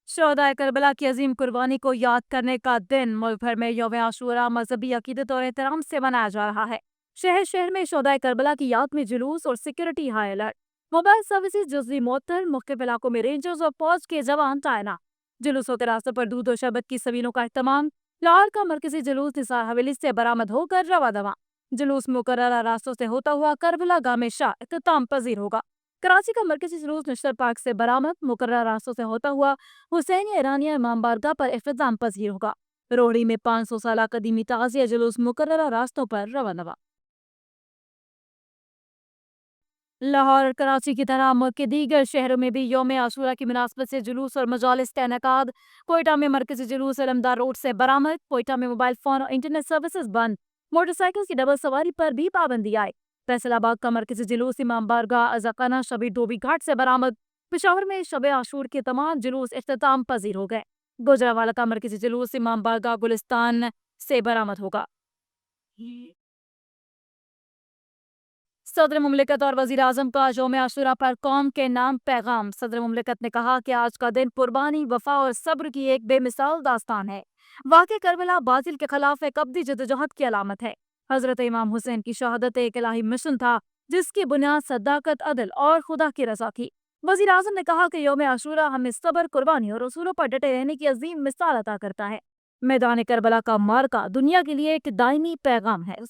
शोहदाए Karbala की अजीम कुर्बानी को याद करने का दिन मुल्क भर में यौम आशूरा मजहबी अकीदत और एहतराम से मनाया जा रहा है। शहर शहर में शोहदाए करबला की याद में जुलूस और security high alert. Mobile services जुजवी मोअत्तल, मुख्तलिफ इलाकों में रेंजर्स और फौज के जवान तैनात। जुलूसों के रास्तों पर दूध और शरबत की सबीलों का इहतमाम। लाहौर का मरकजी जुलूस निसार हवेली से बरामद होकर रवा दवा। जुलूस मुकर्ररा रास्तों से होता हुआ करबला गाह में शाह इख्तिताम पजीर होगा। कराची का मरकजी जुलूस नशर पार्क से बरामद मुकर्रर रास्तों से होता हुआ हुसैन ईरानिया इमाम बारगाह पर इख्तिताम पजीर होगा। रोहड़ी में 500 साल कदीमी ताज़िया जुलूस मुकर्रर रास्तों पर रवानवा। लाहौर और कराची की तरह मुल्क के दीगर शहरों में भी यौम आशूरा की मुनासबत से जुलूस और मजालिस का इनेकाद। कोयटा में मरकजी जुलूस अलमदार रोड से बरामद। कोयटा में मोबाइल फोन और इंटरनेट सर्विसेज बंद। मोटरसाइकिल की डबल सवारी पर भी पाबंदी आई। फैसलाबाद का मरकजी जुलूस इमाम बारगाह अज़ाकाना शबी डोबी घाट से बरामद। पिशावर में शब आशूर के तमाम जुलूस इख्तिताम पजीर हो गए। गुजरावाला का मरकजी जुलूस इमाम बारगाह गुलिस्तान से बरामद होगा। सदर मुमलिकत और वजीर आजम का यौम आशूरा पर कौम के नाम पैगाम। सदर मुमलिकत ने कहा कि आज का दिन कुर्बानी, वफा और सब्र की एक बेमिसाल दास्तान है। वाक़े करबला बातिल के खिलाफ एक अब्दी जदोजहद की अलामत है। हजरत इमाम हुसैन की शहादत एक इलाही मिशन था जिसकी बुनियाद सदाकत, अदल और खुदा की रजा थी। वजीर आजम ने कहा कि यौम आशूरा हमें सब्र, कुर्बानी और उसूलों पर डटे रहने की अजीम मिसाल अता करता है। मैदान करबला का मार्का दुनिया के लिए एक दायमी पैगाम है।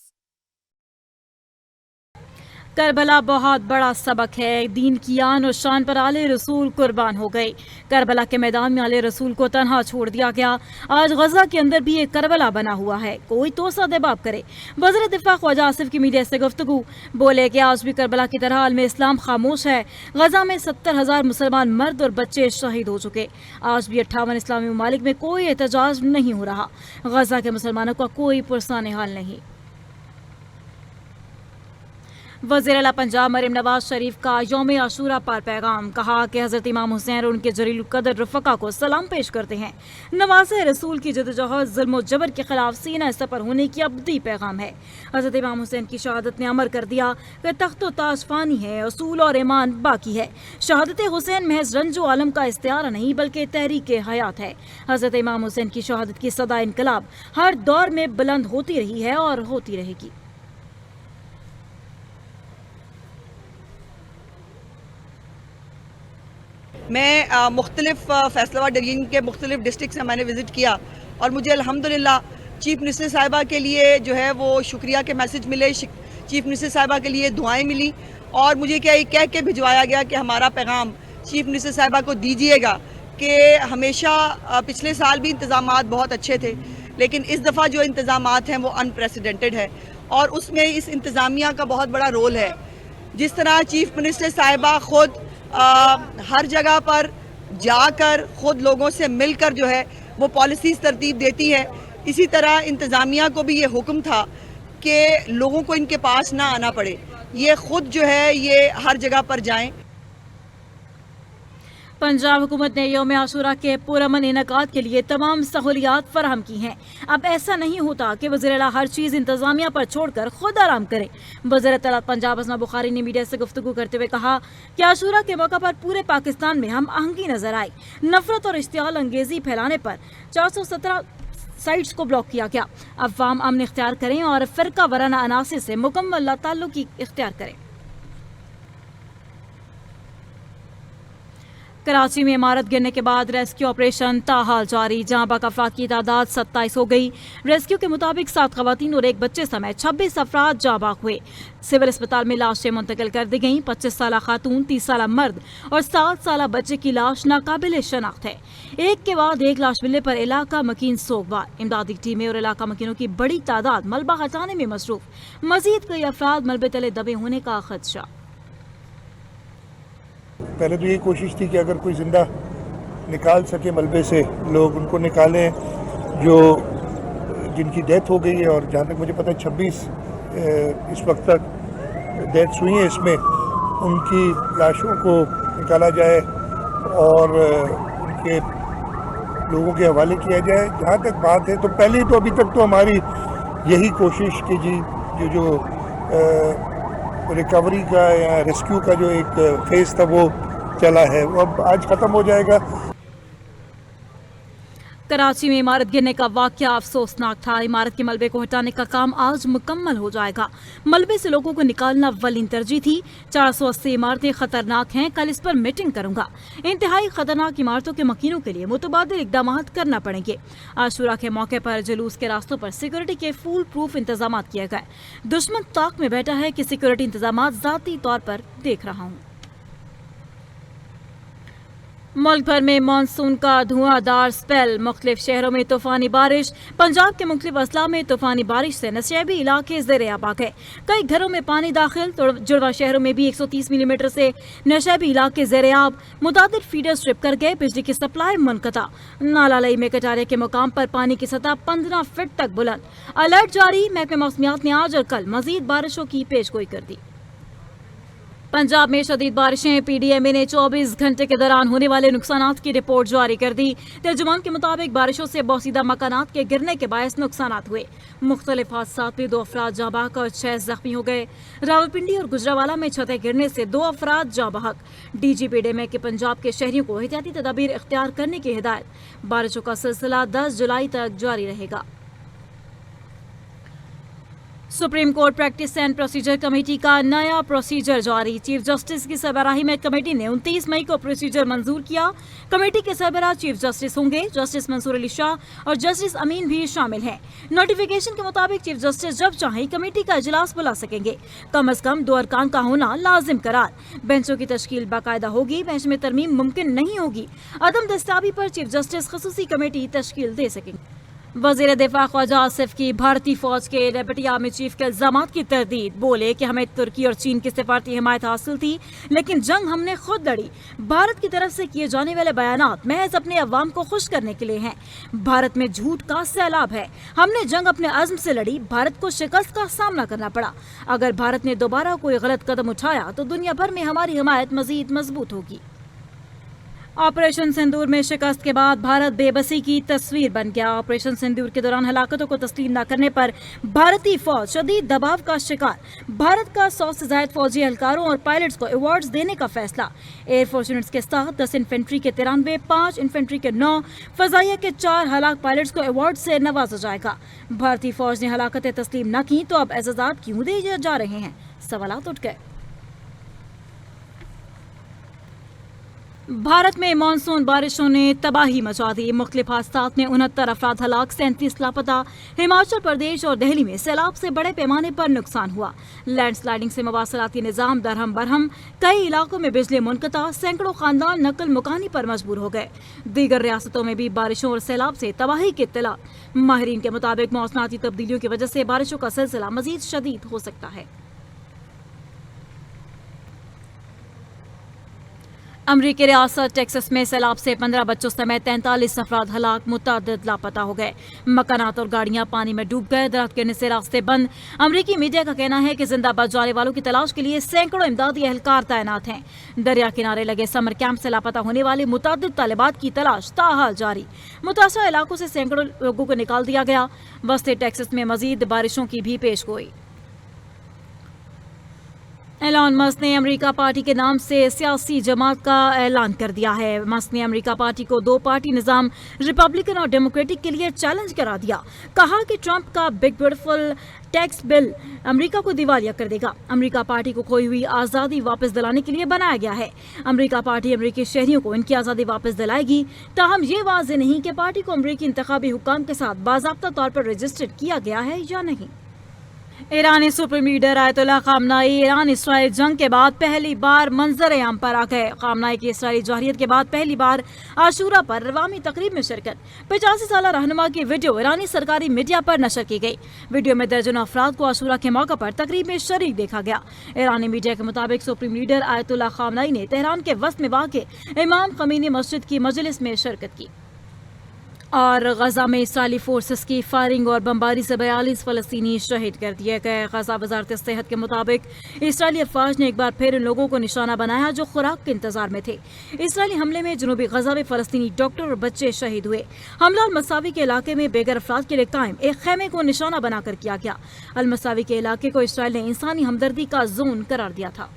करबला बहुत बड़ा सबक है। दीन की आन और शान पर आले रसूल कुर्बान हो गए। करबला के मैदान में आले रसूल को तन्हा छोड़ दिया गया। आज गजा के अंदर भी एक करबला बना हुआ है। कोई तोसा दबाव करे। वज़ीर दिफा ख्वाजा आसिफ की मीडिया से गुफ्तगू बोले कि आज भी करबला की तरह आलम इस्लाम खामोश है। गजा में 70,000 मुसलमान मर्द और बच्चे शहीद हो चुके। आज भी 58 इस्लामी ममालिक में कोई एहतजाज नहीं हो रहा। गजा के मुसलमानों का कोई पुरसाने हाल नहीं। वज़ीर आला पंजाब मरीम नवाज शरीफ का यौम आशूरा पर पैगाम। कहा कि हज़रत इमाम हुसैन और उनके जलील कदर रफ़का को सलाम पेश करते हैं। नवाज़े रसूल की जदोजहद ज़ुल्म व जबर के खिलाफ सीना सपर होने की अब्दी पैगाम है। हज़रत इमाम हुसैन की शहादत ने अमर कर दिया कि तख्त व ताज फानी है, असूल और ईमान बाकी है। शहादत हुसैन महज रंजो आलम का इस्तियारा नहीं बल्कि तहरीक हयात है। हज़रत इमाम हुसैन की शहादत की सदा इनकलाब हर दौर में बुलंद होती रही है और होती रहेगी। मैं मुख्तलिफ फैसलाबाद डिवीजन के मुख्तलिफ डिस्ट्रिक्ट से मैंने विज़िट किया और मुझे अल्हम्दुलिल्लाह चीफ मिनिस्टर साहिबा के लिए जो है वो शुक्रिया के मैसेज मिले, चीफ मिनिस्टर साहिबा के लिए दुआएं मिली और मुझे क्या कह के भिजवाया गया कि हमारा पैगाम चीफ मिनिस्टर साहिबा को दीजिएगा कि हमेशा पिछले साल भी इंतज़ामात बहुत अच्छे थे लेकिन इस दफ़ा जो इंतज़ामात हैं वो अनप्रेसिडेंटेड है और उसमें इस इंतज़ामिया का बहुत बड़ा रोल है। जिस तरह चीफ मिनिस्टर साहिबा खुद हर जगह पर जाकर खुद लोगों से मिलकर जो है वो पॉलिसीज़ तरतीब देती है, इसी तरह इंतज़ामिया को भी ये हुक्म था कि लोगों को इनके पास ना आना पड़े, ये खुद जो है ये हर जगह पर जाएं। पंजाब हुकूमत ने यौम आशूरा के पुरअमन इनेकाद के लिए तमाम सहूलियात फराहम की हैं। अब ऐसा नहीं होता कि वज़ीर आला हर चीज़ इंतज़ामिया पर छोड़कर खुद आराम करें। वज़ीर इत्तलात पंजाब हसना बुखारी ने मीडिया से गुफ्तगू करते हुए कहा कि आशूरा के मौका पर पूरे पाकिस्तान में हम आहंगी नजर आई। नफरत और इश्तियाल अंगेजी फैलाने पर 417 साइट्स को ब्लॉक किया गया। अवाम अमन इख्तियार करें और फ़िरका वराना अनासिर से मुकम्मल ताल्लुकी इख्तियार करें। कराची में इमारत गिरने के बाद रेस्क्यू ऑपरेशन ताहाल जारी। जहां बाक अफराद की तादाद 27 हो गई। रेस्क्यू के मुताबिक 7 खवातीन और एक बच्चे समेत 26 अफराद जाँ बाक हुए। सिविल अस्पताल में लाशें मुंतकिल कर दी गईं। 25 साल खातून, 30 साल मर्द और 7 साल बच्चे की लाश नाकाबिल शनाख्त है। एक के बाद एक लाश मिलने पर इलाका मकीन सोगवार। इमदादी टीमें और इलाका मकीनों की बड़ी तादाद मलबा हटाने में मसरूफ। मजीद कई अफराद मलबे तले दबे होने का खदशा। पहले तो यही कोशिश थी कि अगर कोई ज़िंदा निकाल सके मलबे से लोग उनको निकालें जो जिनकी डेथ हो गई है। और जहाँ तक मुझे पता है 26 इस वक्त तक डेथ्स हुई हैं, इसमें उनकी लाशों को निकाला जाए और उनके लोगों के हवाले किया जाए। जहाँ तक बात है तो पहले तो अभी तक तो हमारी यही कोशिश कि जी जो रिकवरी का या रेस्क्यू का जो एक फेज़ था वो चला है, वो अब आज ख़त्म हो जाएगा। कराची में इमारत गिरने का वाकया अफसोसनाक था। इमारत के मलबे को हटाने का काम आज मुकम्मल हो जाएगा। मलबे से लोगों को निकालना अव्वलीन तरजीह थी। 480 इमारतें खतरनाक हैं, कल इस पर मीटिंग करूंगा। इंतहाई खतरनाक इमारतों के मकीनों के लिए मुतबादिल इकदाम करना पड़ेंगे। आशूरा के मौके पर जुलूस के रास्तों पर सिक्योरिटी के फुल प्रूफ इंतजाम किए गए। दुश्मन ताक में बैठा है कि सिक्योरिटी इंतजाम जाती तौर पर देख रहा हूँ। मुल्क भर में मानसून का धुआंधार स्पेल, मुख्तलिफ शहरों में तूफानी बारिश। पंजाब के मुख्तलिफ अजला में तूफानी बारिश से नशेबी इलाके ज़ेर-ए-आब आ गए। कई घरों में पानी दाखिल। जुड़वा शहरों में भी 130 मिलीमीटर से नशेबी इलाके ज़ेर-ए-आब। मुतादिद फीडर स्ट्रिप कर गए। बिजली की सप्लाई मुनक़ता। नालालई में कटारे के मुकाम पर पानी की सतह 15 फीट तक बुलंद। अलर्ट जारी। महकमे मौसमियात ने आज और कल मजीद बारिशों की पेशगोई कर दी। पंजाब में शदीद बारिशें। पीडीएमए ने 24 घंटे के दौरान होने वाले नुकसानात की रिपोर्ट जारी कर दी। तर्जुमान के मुताबिक बारिशों से बोसीदा मकानात के गिरने के बायस नुकसानात हुए। मुख्तलिफ हादसात में 2 अफराद जाँ बहक और 6 जख्मी हो गए। रावलपिंडी और गुजरावाला में छतें गिरने से 2 अफराद जाँ बहक। डीजीपीडीएमए के पंजाब के शहरियों को एहतियाती तदाबीर इख्तियार करने की हिदायत। बारिशों का सिलसिला 10 जुलाई तक जारी रहेगा। Supreme court practice and procedure committee का नया प्रोसीजर जारी। चीफ जस्टिस की सरबराही में कमेटी ने 29 मई को प्रोसीजर मंजूर किया। कमेटी के सरबराह चीफ जस्टिस होंगे। जस्टिस मंसूर अली शाह और जस्टिस अमीन भी शामिल हैं। नोटिफिकेशन के मुताबिक चीफ जस्टिस जब चाहें कमेटी का इजलास बुला सकेंगे। कम अज कम 2 अरकान का होना लाजिम करार। बेंचों की तश्कील बाकायदा होगी। बेंच में तरमीम मुमकिन नहीं होगी। अदम दस्ताबी पर चीफ जस्टिस खसूसी कमेटी तश्कील दे सकेंगे। वज़ीर दिफा ख्वाजा आसिफ की भारतीय फौज के डेप्यूटी आर्मी चीफ के इल्जामात की तरदीद। बोले कि हमें तुर्की और चीन की सिफारती हिमायत हासिल थी, लेकिन जंग हमने खुद लड़ी। भारत की तरफ से किए जाने वाले बयानात महज अपने अवाम को खुश करने के लिए हैं। भारत में झूठ का सैलाब है। हमने जंग अपने अज़्म से लड़ी। भारत को शिकस्त का सामना करना पड़ा। अगर भारत ने दोबारा कोई गलत कदम उठाया तो दुनिया भर में हमारी हिमायत मजीद मजबूत होगी। ऑपरेशन सिंदूर में शिकस्त के बाद भारत बेबसी की तस्वीर बन गया। ऑपरेशन सिंदूर के दौरान हलाकतों को तस्लीम न करने पर भारतीय फौज शदीद दबाव का शिकार। भारत का 100 से ज्यादा फौजी एहलकारों और पायलट्स को अवार्ड्स देने का फैसला। एयरफोर्स यूनिट्स के साथ 10 इन्फेंट्री के 93, 5 इन्फेंट्री के 9, फजाइया के 4 हलाक पायलट्स को अवार्ड से नवाजा जाएगा। भारतीय फौज ने हलाकतें तस्लीम न की तो अब एजाजात क्यों दिए जा रहे हैं? सवालात उठ गए। भारत में मानसून बारिशों ने तबाही मचा दी। मुख्तलिफ हादसात में 69 अफराद हलाक, 37 लापता। हिमाचल प्रदेश और दिल्ली में सैलाब से बड़े पैमाने पर नुकसान हुआ। लैंडस्लाइडिंग से मवासलाती निज़ाम दरहम बरहम। कई इलाकों में बिजली मुनक़ता। सैकड़ों खानदान नकल मुकानी पर मजबूर हो गए। दीगर रियासतों में भी बारिशों और सैलाब से तबाही की इत्तला। माहिरीन के मुताबिक मौसमाती तब्दीलियों की वजह से बारिशों का सिलसिला मजीद शदीद हो सकता है। अमरीकी रियासत टेक्सास में सैलाब से 15 बच्चों समेत 43 अफराद हलाक, मुतअद्दिद लापता हो गए। मकानात और गाड़ियां पानी में डूब गए। दरख्त गिरने से रास्ते बंद। अमरीकी मीडिया का कहना है कि जिंदा बच जाने वालों की तलाश के लिए सैकड़ों इमदादी एहलकार तैनात हैं। दरिया किनारे लगे समर कैंप से लापता होने वाले मुतअद्दिद तालिबात की तलाश ताहाल जारी। मुतासरा इलाकों से सैकड़ों लोगों को निकाल दिया गया। वस्ती टेक्सास में मजीद बारिशों की भी पेशगोई। एलॉन मस्क ने अमेरिका पार्टी के नाम से सियासी जमात का ऐलान कर दिया है। मस्क ने अमेरिका पार्टी को 2 पार्टी निज़ाम रिपब्लिकन और डेमोक्रेटिक के लिए चैलेंज करा दिया। कहा कि ट्रंप का big beautiful tax bill America को दिवालिया कर देगा। अमेरिका पार्टी को खोई हुई आज़ादी वापस दिलाने के लिए बनाया गया है। अमेरिका पार्टी अमेरिकी शहरियों को इनकी आज़ादी वापस दिलाएगी। ताहम ये वाज़ेह नहीं कि पार्टी को अमेरिकी इंतखाबी हुक्काम के साथ बाज़ाब्ता तौर पर रजिस्टर्ड किया गया है या नहीं। ईरानी supreme leader Ayatollah Khamenei Iran Israel जंग के बाद पहली बार मंजर आम पर आ गए। खामनाई की इसराइली जौहरियत के बाद पहली बार आशूरा पर रवामी तकरीब में शिरकत। 85 साल रहनुमा की वीडियो ईरानी सरकारी मीडिया पर नशर की गई। वीडियो में दर्जनों अफराद को आशूरा के मौके पर तकरीब में शरीक देखा गया। ईरानी मीडिया के मुताबिक सुप्रीम लीडर आयतुल्लाह खामनाई ने तेहरान के वस्त में वाक़े इमाम खमीनी मस्जिद की मजलिस में शिरकत की। और गजा में इसराइली फोर्सेस की फायरिंग और बमबारी से 42 फलस्तीनी शहीद कर दिए गए। गजा वजारत सेहत के मुताबिक इसराइली अफवाज ने एक बार फिर उन लोगों को निशाना बनाया जो खुराक के इंतजार में थे। इसराइली हमले में जनूबी गजा में फलस्तीनी डॉक्टर और बच्चे शहीद हुए। हमला अल-मसावी के इलाके में बेघर अफराद के लिए कायम एक खेमे को निशाना बनाकर किया गया। अल-मसावी के इलाके को इसराइल ने इंसानी हमदर्दी का जोन करार दिया था।